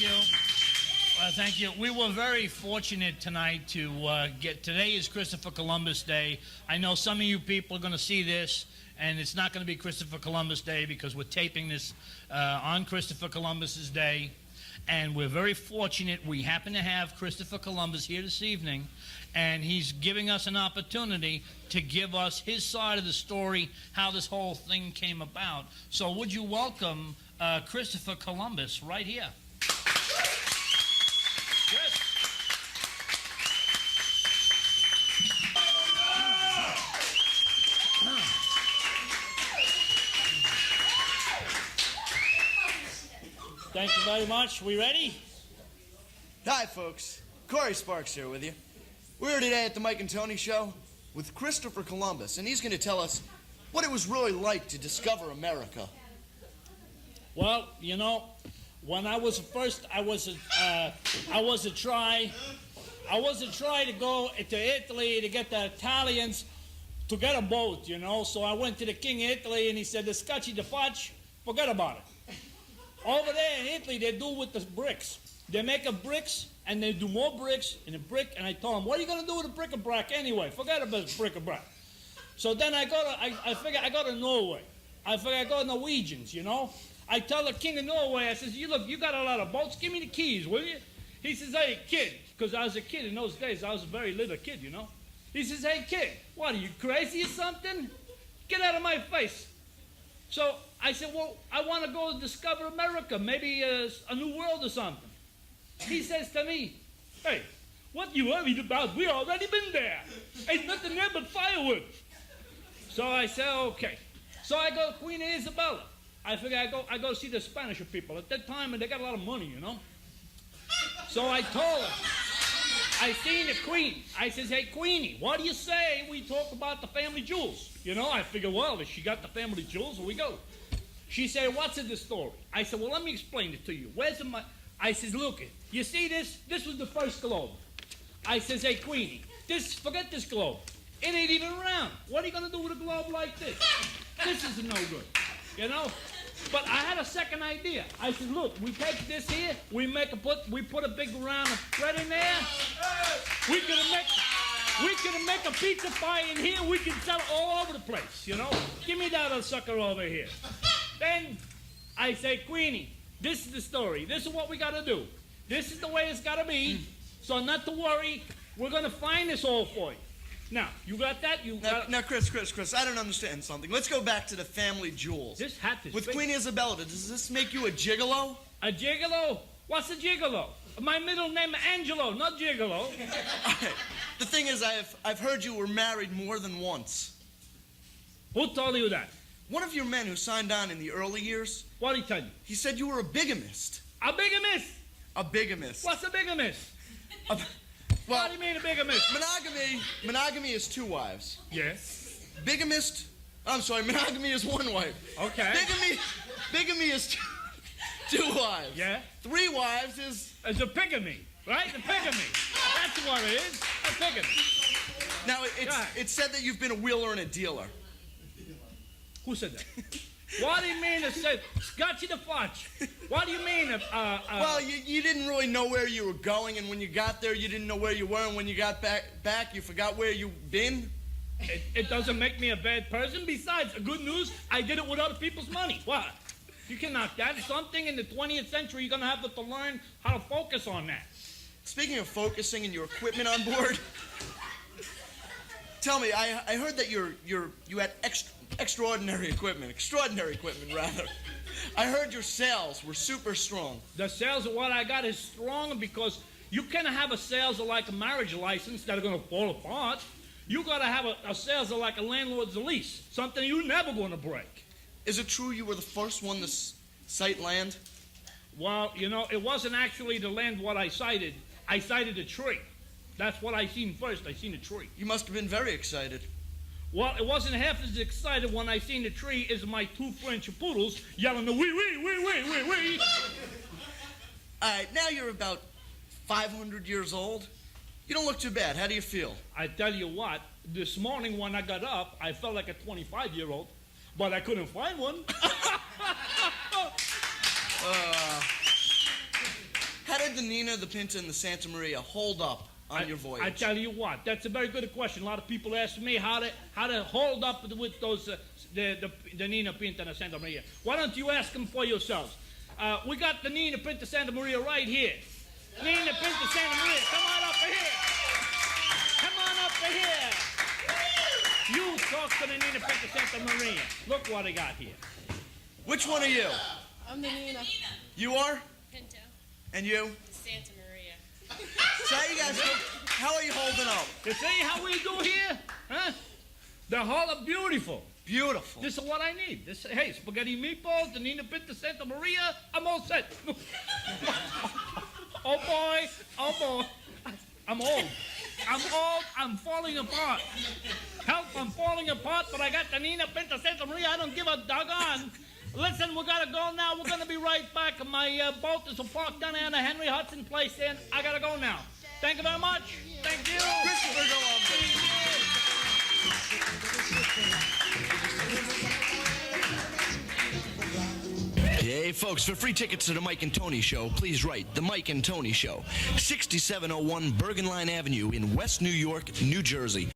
you. Thank you. We were very fortunate tonight to today is Christopher Columbus Day. I know some of you people are going to see this, and it's not going to be Christopher Columbus Day because we're taping this on Christopher Columbus's Day. And we're very fortunate we happen to have Christopher Columbus here this evening, and he's giving us an opportunity to give us his side of the story, how this whole thing came about. So would you welcome Christopher Columbus right here? Chris. Thank you very much. We ready? Hi, folks. Corey Sparks here with you. We're here today at the Mike and Tony Show with Christopher Columbus, and he's going to tell us what it was really like to discover America. Well, you know, when I was first, I was a try to go to Italy to get the Italians to get a boat, you know. So I went to the King of Italy, and he said, the scotchy, the fudge, forget about it. Over there in Italy, they do with the bricks. They make up bricks, and they do more bricks in a brick. And I told them, what are you going to do with a bric-a-brac anyway? Forget about bric-a-brac. So then I figure I go to Norway. I figure I go to Norwegians, you know. I tell the king of Norway, I says, look, you got a lot of boats. Give me the keys, will you? He says, hey, kid, because I was a kid in those days. I was a very little kid, you know. He says, hey, kid, what, are you crazy or something? Get out of my face. So I said, well, I want to go discover America, maybe a new world or something. He says to me, hey, what you worried about? We already been there. Ain't nothing there but firewood. So I said, okay. So I go to Queen Isabella. I figure I go see the Spanish people. At that time, and they got a lot of money, you know. So I told her, I seen the Queen. I says, hey, Queenie, what do you say we talk about the family jewels? You know, I figure, well, if she got the family jewels, here we go. She said, what's in the story? I said, well, let me explain it to you. Where's my... I says, look, you see this? This was the first globe. I says, hey, Queenie, forget this globe. It ain't even round. What are you going to do with a globe like this? This is no good, you know? But I had a second idea. I said, look, we take this here, we put a big round of thread in there. We could make a pizza pie in here. We can sell it all over the place, you know? Give me that other sucker over here. Then I say, Queenie, this is the story. This is what we got to do. This is the way it's got to be. So not to worry. We're going to find this all for you. Now, you got that? Now, Chris, I don't understand something. Let's go back to the family jewels. This hat is with big. Queen Isabella, does this make you a gigolo? A gigolo? What's a gigolo? My middle name is Angelo, not gigolo. Okay. The thing is, I've heard you were married more than once. Who told you that? One of your men who signed on in the early years. What did he tell you? He said you were a bigamist. A bigamist? A bigamist. What's a bigamist? Well, what do you mean a bigamist? Monogamy is 2 wives. Yes. Monogamy is 1 wife. Okay. Bigamy is 2 wives. Yeah. 3 wives is... It's a pigamy, right? A pigamy. That's what it is. A pigamy. Now, it's said that you've been a wheeler and a dealer. Who said that? What do you mean to say scotchy the fudge? What do you mean? Well, you didn't really know where you were going, and when you got there, you didn't know where you were, and when you got back, you forgot where you've been. It doesn't make me a bad person. Besides, good news, I did it with other people's money. What? You cannot. That's something in the 20th century. You're gonna have to learn how to focus on that. Speaking of focusing and your equipment on board, tell me, I heard that you had extraordinary equipment, rather. I heard your sales were super strong. The sales of what I got is strong because you can't have a sales like a marriage license that are going to fall apart. You got to have a sales like a landlord's lease, something you're never going to break. Is it true you were the first one to cite land? Well, you know, it wasn't actually the land what I cited. I cited a tree. That's what I seen first. I seen a tree. You must have been very excited. Well, it wasn't half as excited when I seen the tree as my 2 French poodles yelling the wee, wee, wee, wee, wee, wee. All right, now you're about 500 years old. You don't look too bad. How do you feel? I tell you what, this morning when I got up, I felt like a 25-year-old, but I couldn't find one. the Nina, the Pinta, and the Santa Maria hold up on your voyage? I tell you what, that's a very good question. A lot of people ask me how to hold up with those the Nina Pinta and the Santa Maria. Why don't you ask them for yourselves? We got the Nina Pinta Santa Maria right here. Nina Pinta Santa Maria, come on up here. Come on up here. You talk to the Nina Pinta Santa Maria. Look what I got here. Which one are you? I'm the Nina. You are? Pinto. And you? Santa Maria. So how you guys doing? How are you holding up? You see how we do here? Huh? The whole are beautiful. Beautiful. This is what I need. Hey, spaghetti meatballs, the Nina Pinta Santa Maria, I'm all set. Oh boy, I'm old. I'm falling apart. Help, I'm falling apart, but I got the Nina Pinta Santa Maria, I don't give a doggone. Listen, we gotta go now. We're gonna be right back. My boat is parked down there in the Henry Hudson place, and I gotta go now. Thank you very much. Thank you. Christopher Columbus. Hey, folks, for free tickets to the Mike and Tony Show, please write The Mike and Tony Show, 6701 Bergen Line Avenue in West New York, New Jersey.